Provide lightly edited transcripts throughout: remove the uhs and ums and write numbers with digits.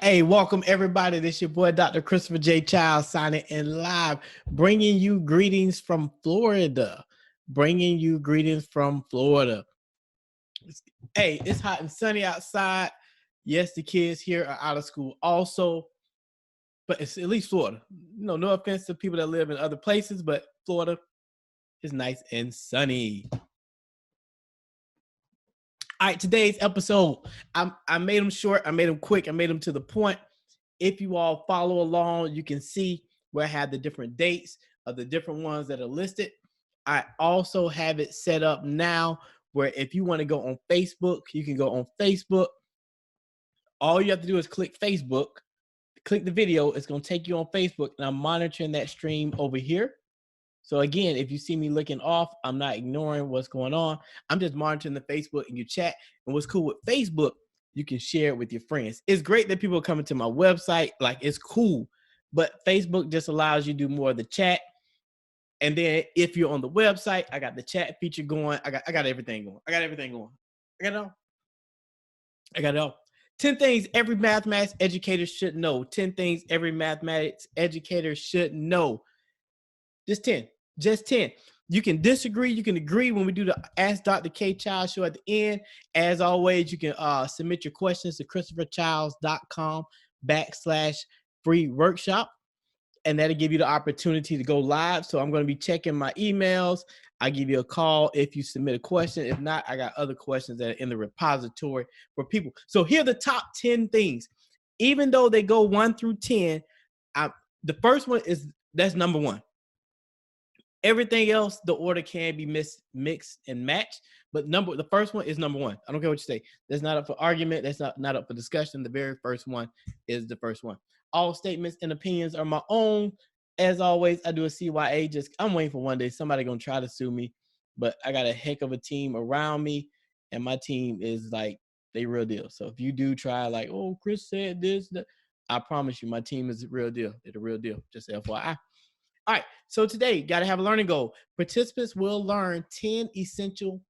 Hey, welcome everybody. This your boy, Dr. Christopher J. Child, signing in live, bringing you greetings from Florida. Bringing you greetings from Florida. Hey, it's hot and sunny outside. Yes, the kids here are out of school also, but it's at least Florida. No offense to people that live in other places, but Florida is nice and sunny. All right, today's episode, I made them short, I made them quick, I made them to the point. If you all follow along, you can see where I have the different dates of the different ones that are listed. I also have it set up now where if you want to go on Facebook, you can go on Facebook. All you have to do is click Facebook, click the video. It's going to take you on Facebook, and I'm monitoring that stream over here. So again, if you see me looking off, I'm not ignoring what's going on. I'm just monitoring the Facebook and your chat. And what's cool with Facebook, you can share it with your friends. It's great that people are coming to my website. Like, it's cool. But Facebook just allows you to do more of the chat. And then if you're on the website, I got the chat feature going. I got everything going. I got everything going. I got it all. I got it all. 10 things every mathematics educator should know. 10 things every mathematics educator should know. Just 10. Just 10. You can disagree. You can agree when we do the Ask Dr. K Child show at the end. As always, you can submit your questions to christopherchilds.com/free workshop. And that'll give you the opportunity to go live. So I'm going to be checking my emails. I'll give you a call if you submit a question. If not, I got other questions that are in the repository for people. So here are the top 10 things. Even though they go 1 through 10, the first one that's number 1. Everything else, the order can be mixed and matched, but the first one is number 1. I don't care what you say. That's not up for argument. That's not up for discussion. The very first one is the first one. All statements and opinions are my own. As always, I do a CYA. I'm waiting for one day somebody gonna try to sue me, but I got a heck of a team around me, and my team is like they real deal. So if you do try, like, oh, Chris said this, I promise you, my team is the real deal. They're the real deal. Just FYI. All right, so today, got to have a learning goal. Participants will learn 10 essential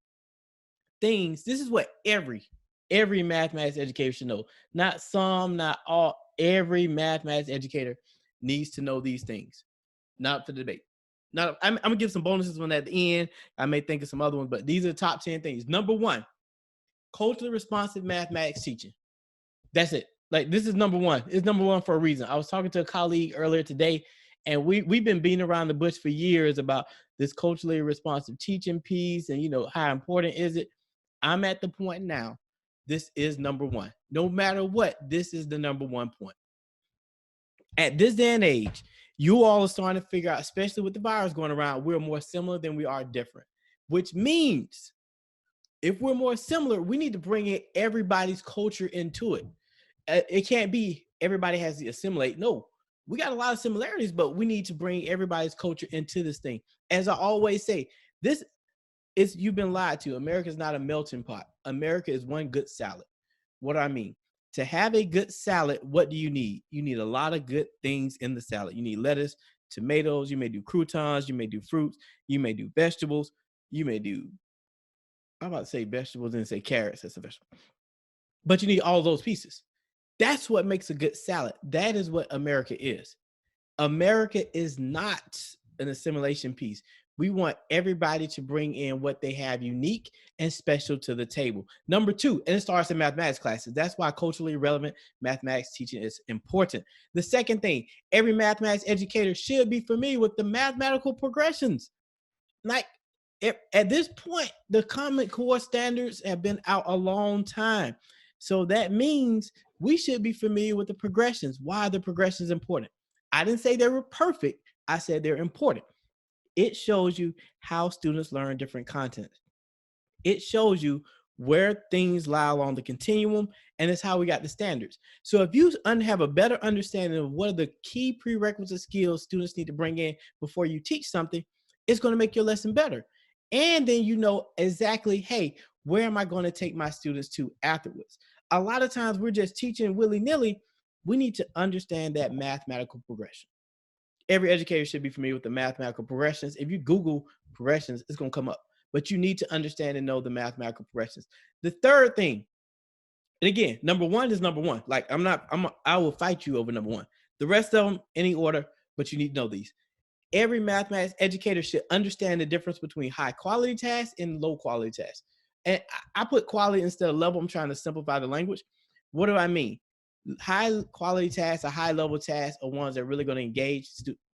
things. This is what every mathematics educator should know. Not some, not all. Every mathematics educator needs to know these things. Not for the debate. I'm going to give some bonuses on that at the end. I may think of some other ones, but these are the top 10 things. Number 1, culturally responsive mathematics teaching. That's it. Like, this is number 1. It's number 1 for a reason. I was talking to a colleague earlier today, and we've been beating around the bush for years about this culturally responsive teaching piece and, how important is it? I'm at the point now. This is number 1. No matter what, this is the number 1 point. At this day and age, you all are starting to figure out, especially with the virus going around, we're more similar than we are different, which means if we're more similar, we need to bring in everybody's culture into it. It can't be everybody has to assimilate. No, we got a lot of similarities, but we need to bring everybody's culture into this thing. As I always say, you've been lied to. America is not a melting pot. America is one good salad. What do I mean? To have a good salad, what do you need? You need a lot of good things in the salad. You need lettuce, tomatoes, you may do croutons, you may do fruits, you may do vegetables, you may do, I'm about to say vegetables and say carrots, that's a vegetable. But you need all those pieces. That's what makes a good salad. That is what America is. America is not an assimilation piece. We want everybody to bring in what they have unique and special to the table. Number 2, and it starts in mathematics classes. That's why culturally relevant mathematics teaching is important. The second thing, every mathematics educator should be familiar with the mathematical progressions. Like, at this point, the Common Core standards have been out a long time. So that means we should be familiar with the progressions. Why are the progressions important? I didn't say they were perfect. I said they're important. It shows you how students learn different content. It shows you where things lie along the continuum, and it's how we got the standards. So if you have a better understanding of what are the key prerequisite skills students need to bring in before you teach something, it's going to make your lesson better. And then you know exactly, hey, where am I going to take my students to afterwards? A lot of times we're just teaching willy-nilly. We need to understand that mathematical progression. Every educator should be familiar with the mathematical progressions. If you Google progressions, it's going to come up. But you need to understand and know the mathematical progressions. The third thing And again, number one is number one. Like I will fight you over number one. The rest of them, any order, but you need to know these. Every mathematics educator should understand the difference between high quality tasks and low quality tasks. And I put quality instead of level. I'm trying to simplify the language. What do I mean? High quality tasks or high level tasks are ones that are really going to engage,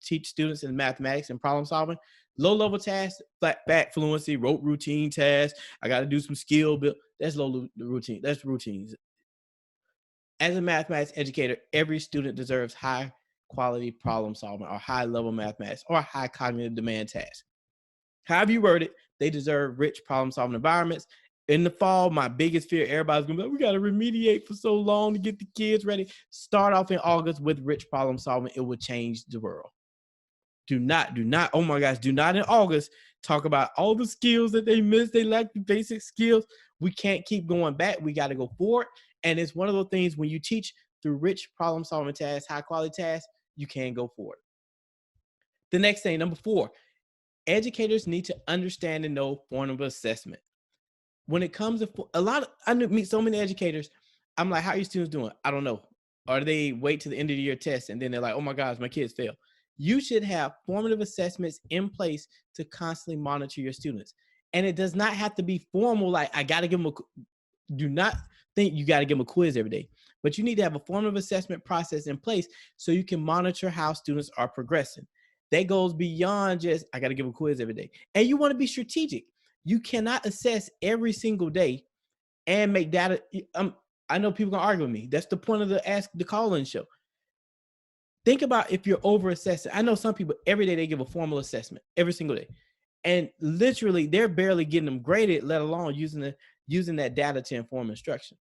teach students in mathematics and problem solving. Low level tasks, flat fact fluency, rote routine tasks. I got to do some skill build. That's low routine. That's routines. As a mathematics educator, every student deserves high quality problem solving or high level mathematics or high cognitive demand tasks. However you word it, they deserve rich problem solving environments. In the fall, my biggest fear, everybody's gonna be like, we gotta remediate for so long to get the kids ready. Start off in August with rich problem solving. It will change the world. Do not, oh my gosh, do not in August talk about all the skills that they missed. They lack the basic skills. We can't keep going back. We got to go forward. And it's one of those things when you teach through rich problem solving tasks, high quality tasks, you can go forward. The next thing, number 4, educators need to understand and know form of assessment. When it comes to I meet so many educators. I'm like, how are your students doing? I don't know. Or they wait to the end of the year test and then they're like, oh my gosh, my kids fail. You should have formative assessments in place to constantly monitor your students. And it does not have to be formal. Like I got to give them do not think you got to give them a quiz every day, but you need to have a formative assessment process in place so you can monitor how students are progressing. That goes beyond just, I got to give a quiz every day. And you want to be strategic. You cannot assess every single day and make data. I know people gonna argue with me. That's the point of the call-in show. Think about if you're over assessing. I know some people every day they give a formal assessment every single day, and literally they're barely getting them graded, let alone using that data to inform instruction.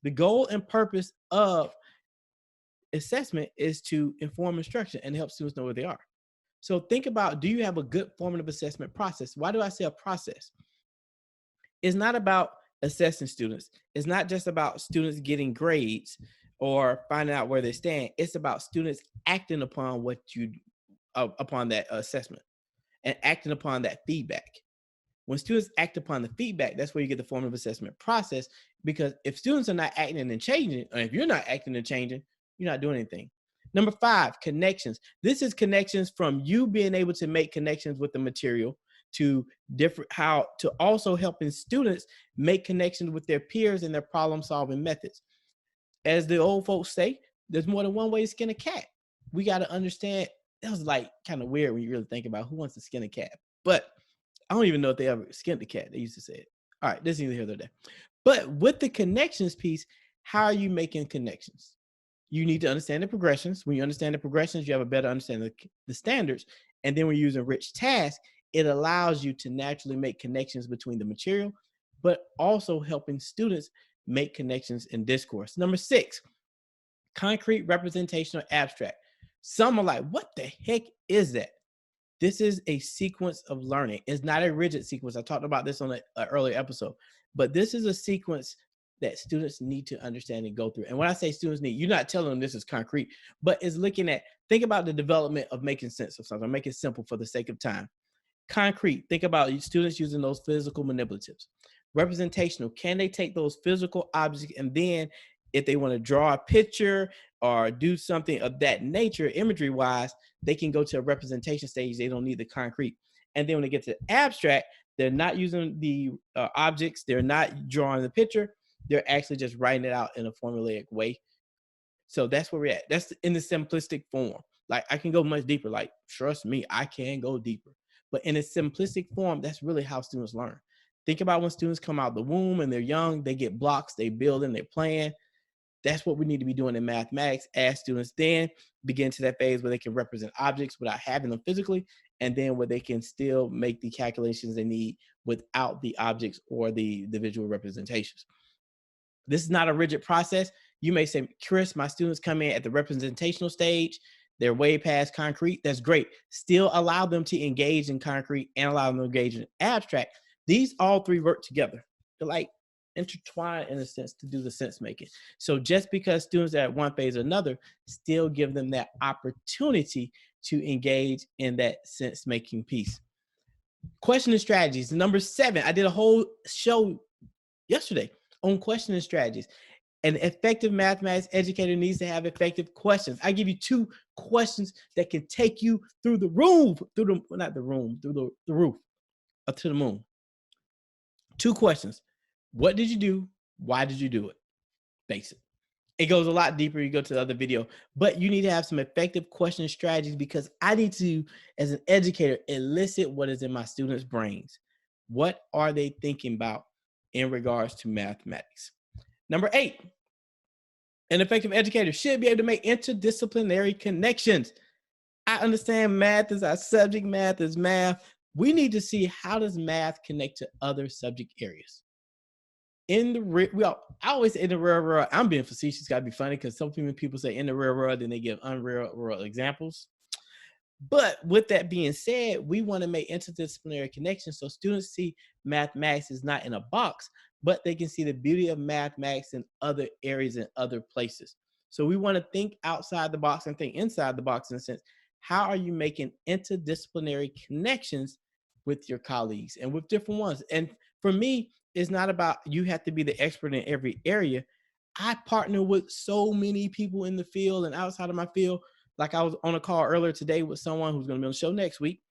The goal and purpose of assessment is to inform instruction and help students know where they are. So think about, do you have a good formative assessment process? Why do I say a process? It's not about assessing students. It's not just about students getting grades or finding out where they stand. It's about students acting upon upon that assessment and acting upon that feedback. When students act upon the feedback, that's where you get the formative assessment process. Because if students are not acting and changing, or if you're not acting and changing, you're not doing anything. Number 5, connections. This is connections from you being able to make connections with the material to also helping students make connections with their peers and their problem solving methods. As the old folks say, there's more than one way to skin a cat. We got to understand. That was like kind of weird when you really think about who wants to skin a cat. But I don't even know if they ever skinned the cat. They used to say it. All right, this is neither here nor there. But with the connections piece, how are you making connections? You need to understand the progressions. When you understand the progressions, you have a better understanding of the standards. And then when you're using rich tasks, it allows you to naturally make connections between the material, but also helping students make connections in discourse. Number 6, concrete, representational, abstract. Some are like, what the heck is that? This is a sequence of learning. It's not a rigid sequence. I talked about this on an earlier episode, but this is a sequence that students need to understand and go through. And when I say students need, you're not telling them this is concrete, but it's looking at, think about the development of making sense of something. I'll make it simple for the sake of time. Concrete, think about students using those physical manipulatives. Representational, can they take those physical objects and then if they want to draw a picture or do something of that nature, imagery wise, they can go to a representation stage. They don't need the concrete. And then when they get to the abstract, they're not using the objects. They're not drawing the picture. They're actually just writing it out in a formulaic way. So that's where we're at. That's in the simplistic form. Like I can go much deeper. Like, trust me, I can go deeper. But in a simplistic form, that's really how students learn. Think about when students come out the womb and they're young, they get blocks, they build and they plan. That's what we need to be doing in mathematics as students then begin to that phase where they can represent objects without having them physically, and then where they can still make the calculations they need without the objects or the visual representations. This is not a rigid process. You may say, Chris, my students come in at the representational stage. They're way past concrete. That's great. Still allow them to engage in concrete and allow them to engage in abstract. These all three work together. They're like intertwined in a sense to do the sense making. So just because students are at one phase or another, still give them that opportunity to engage in that sense making piece. Questioning strategies. Number 7, I did a whole show yesterday on questioning strategies. An effective mathematics educator needs to have effective questions. I give you 2 questions that can take you through the roof, not the room, through the roof, up to the moon. 2 questions. What did you do? Why did you do it? Basic. It goes a lot deeper. You go to the other video, but you need to have some effective question strategies because I need to, as an educator, elicit what is in my students' brains. What are they thinking about in regards to mathematics? Number 8, an effective educator should be able to make interdisciplinary connections. I understand math is our subject, math is math. We need to see how does math connect to other subject areas. In the real, I always say in the real world, I'm being facetious, gotta be funny because some people say in the real world, then they give unreal world examples. But with that being said, we want to make interdisciplinary connections so students see mathematics is not in a box, but they can see the beauty of mathematics in other areas and other places. So we want to think outside the box and think inside the box in a sense. How are you making interdisciplinary connections with your colleagues and with different ones? And for me, it's not about you have to be the expert in every area. I partner with so many people in the field and outside of my field. Like I was on a call earlier today with someone who's going to be on the show next week,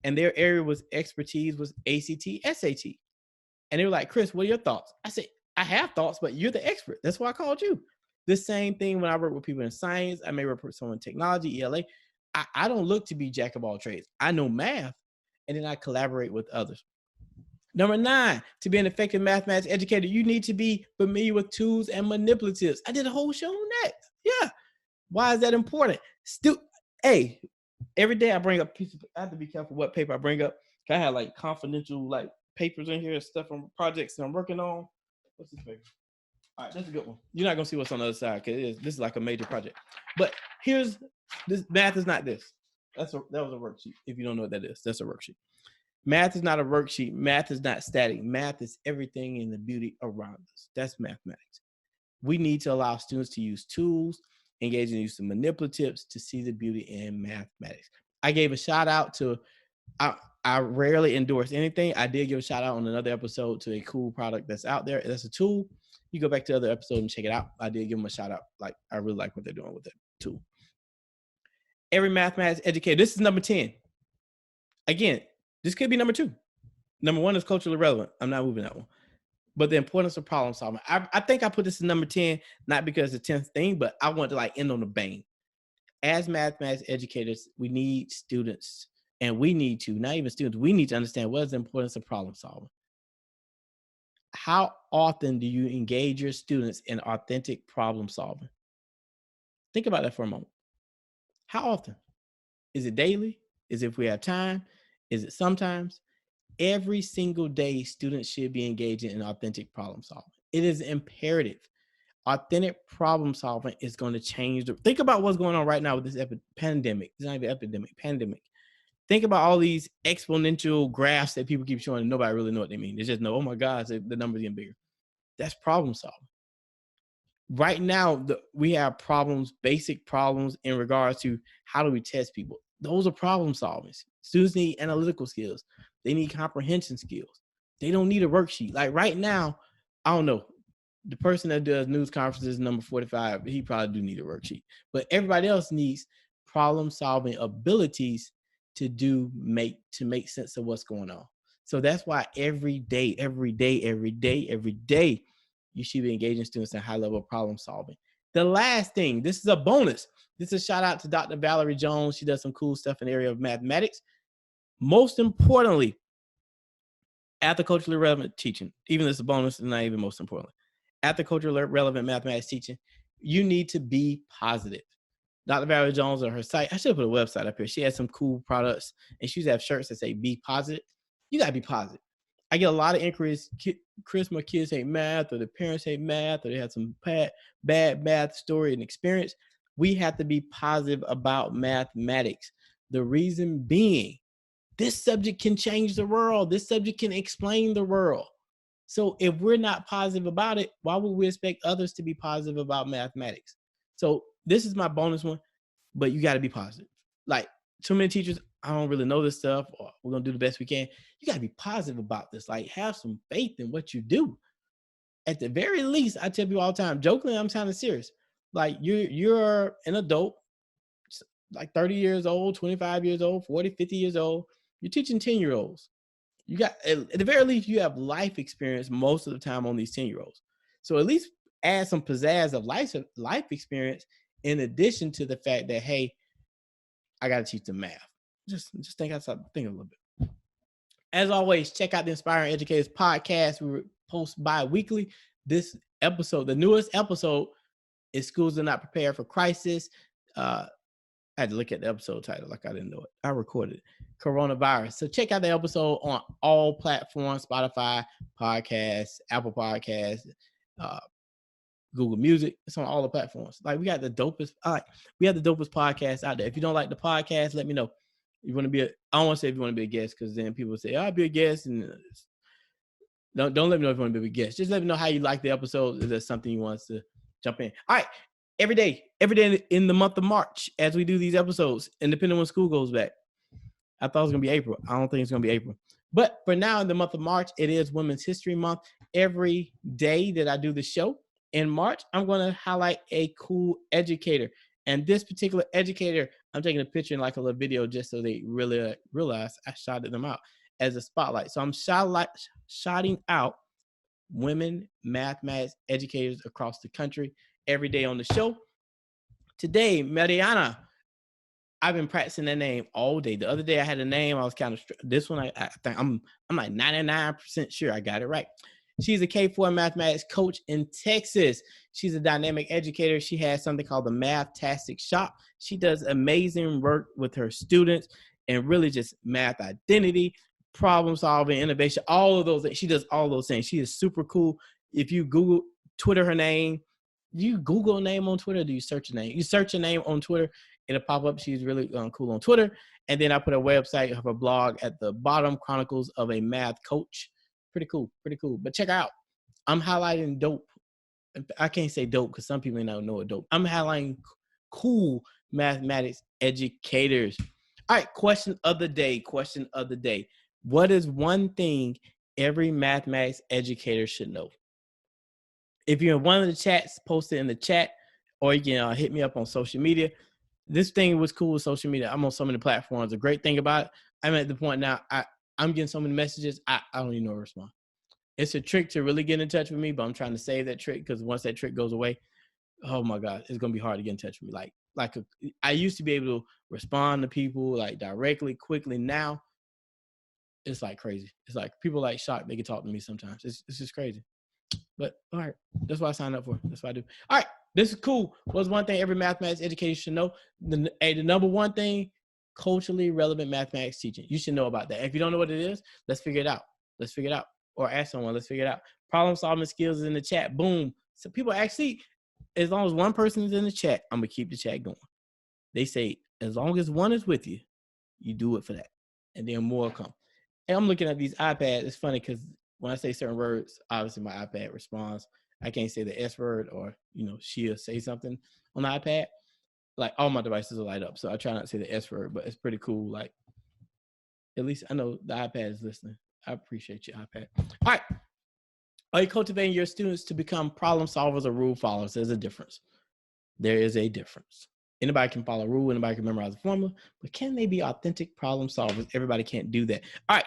and their area was expertise was ACT, SAT. And they were like, Chris, what are your thoughts? I said, I have thoughts, but you're the expert. That's why I called you. The same thing when I work with people in science. I may work with someone in technology, ELA. I don't look to be jack of all trades. I know math, and then I collaborate with others. Number 9, to be an effective mathematics educator, you need to be familiar with tools and manipulatives. I did a whole show on that. Yeah. Why is that important? Hey, every day I bring up pieces. I have to be careful what paper I bring up. I have like confidential like papers in here, stuff from projects that I'm working on. What's this paper? All right, that's a good one. You're not gonna see what's on the other side because this is like a major project. But here's this. Math is not this. That was a worksheet. If you don't know what that is, that's a worksheet. Math is not a worksheet. Math is not static. Math is everything in the beauty around us. That's mathematics. We need to allow students to use tools, engage in the use of manipulatives to see the beauty in mathematics. I gave a shout out to, I rarely endorse anything. I did give a shout out on another episode to a cool product that's out there. That's a tool. You go back to the other episode and check it out. I did give them a shout out. Like, I really like what they're doing with that tool. Every mathematics educator, this is number 10. Again, this could be number 2. Number 1 is culturally relevant. I'm not moving that one. But the importance of problem solving. I think I put this in number 10, not because it's the 10th thing, but I want to like end on a bang. As mathematics educators, we need students, and we need to, not even students, we need to understand what is the importance of problem solving. How often do you engage your students in authentic problem solving? Think about that for a moment. How often? Is it daily? Is it if we have time? Is it sometimes? Every single day, students should be engaging in authentic problem solving. It is imperative. Authentic problem solving is going to change. Think about what's going on right now with this pandemic. It's not even epidemic, pandemic. Think about all these exponential graphs that people keep showing and nobody really know what they mean. They just know, oh my God, the numbers getting bigger. That's problem solving. Right now, we have problems, basic problems in regards to how do we test people. Those are problem solving. Students need analytical skills. They need comprehension skills. They don't need a worksheet. Like right now, I don't know. The person that does news conferences, number 45, he probably do need a worksheet. But everybody else needs problem solving abilities to make sense of what's going on. So that's why every day, you should be engaging students in high level problem solving. The last thing, this is a bonus. This is a shout out to Dr. Valerie Jones. She does some cool stuff in the area of mathematics. Most importantly, after culturally relevant teaching, even if it's a bonus, and not even most importantly, after culturally relevant mathematics teaching, you need to be positive. Dr. Valerie Jones on her site, I should put a website up here. She has some cool products, and she used to have shirts that say "Be positive." You gotta be positive. I get a lot of inquiries. Chris, my kids hate math, or the parents hate math, or they had some bad math story and experience. We have to be positive about mathematics. The reason being, this subject can change the world. This subject can explain the world. So if we're not positive about it, why would we expect others to be positive about mathematics? So this is my bonus one, but you got to be positive. Like too many teachers, I don't really know this stuff, or we're going to do the best we can. You got to be positive about this. Like have some faith in what you do. at the very least, I tell people all the time, jokingly, I'm sounding serious. Like you're an adult, like 30 years old, 25 years old, 40, 50 years old. You're teaching 10-year-olds. You got, at the very least, you have life experience most of the time on these 10-year-olds. So at least add some pizzazz of life experience in addition to the fact that, hey, I got to teach them math. Just think outside, think a little bit. As always, check out the Inspiring Educators podcast. We post bi-weekly. This episode, the newest episode, is Schools Are Not Prepared for Crisis. I had to look at the episode title like I didn't know it. I recorded it. Coronavirus. So check out the episode on all platforms: Spotify, Podcasts, Apple Podcasts, Google Music. It's on all the platforms. Like we got the dopest. We have the dopest podcast out there. If you don't like the podcast, let me know. You want to be I don't want to say if you want to be a guest, because then people say, I'll be a guest, and don't let me know if you want to be a guest. Just let me know how you like the episode. If there's something you want us to jump in. All right. Every day in the month of March, as we do these episodes, and depending on when school goes back. I thought it was going to be April. I don't think it's going to be April. But for now, in the month of March, it is Women's History Month. Every day that I do the show in March, I'm going to highlight a cool educator. And this particular educator, I'm taking a picture in like a little video just so they really realize I shouted them out as a spotlight. So I'm shouting out women mathematics educators across the country every day on the show. Today, Mariana. I've been practicing that name all day. The other day I had a name. I was kind of, this one, I think I'm like 99% sure I got it right. She's a K-4 mathematics coach in Texas. She's a dynamic educator. She has something called the Mathtastic Shop. She does amazing work with her students and really just math identity, problem solving, innovation, all of those. She does all those things. She is super cool. If you Google, Twitter her name, you Google a name on Twitter, or do you search a name? You search a name on Twitter, it'll pop up. She's really cool on Twitter. And then I put a website of her blog at the bottom, Chronicles of a Math Coach. Pretty cool. But check out, I'm highlighting dope. I can't say dope because some people may not know what dope. I'm highlighting cool mathematics educators. All right, question of the day. What is one thing every mathematics educator should know? If you're in one of the chats, post it in the chat, or you can hit me up on social media. This thing was cool with social media. I'm on so many platforms. The great thing about it, I'm at the point now, I'm getting so many messages, I don't even know how to respond. It's a trick to really get in touch with me, but I'm trying to save that trick, because once that trick goes away, oh my God, it's going to be hard to get in touch with me. I used to be able to respond to people like directly, quickly. Now, it's like crazy. It's like people like shocked they can talk to me sometimes. It's just crazy. But all right, that's what I signed up for. That's what I do. All right, this is cool. What's one thing every mathematics educator should know? The number one thing, culturally relevant mathematics teaching. You should know about that. If you don't know what it is, let's figure it out. Or ask someone, let's figure it out. Problem solving skills is in the chat. Boom. So people actually, as long as one person is in the chat, I'm going to keep the chat going. They say, as long as one is with you, you do it for that. And then more will come. And I'm looking at these iPads. It's funny because when I say certain words, obviously my iPad responds. I can't say the S word, or, she'll say something on the iPad. Like all my devices will light up. So I try not to say the S word, but it's pretty cool. Like, at least I know the iPad is listening. I appreciate you, iPad. All right. Are you cultivating your students to become problem solvers or rule followers? There's a difference. There is a difference. Anybody can follow a rule. Anybody can memorize a formula. But can they be authentic problem solvers? Everybody can't do that. All right.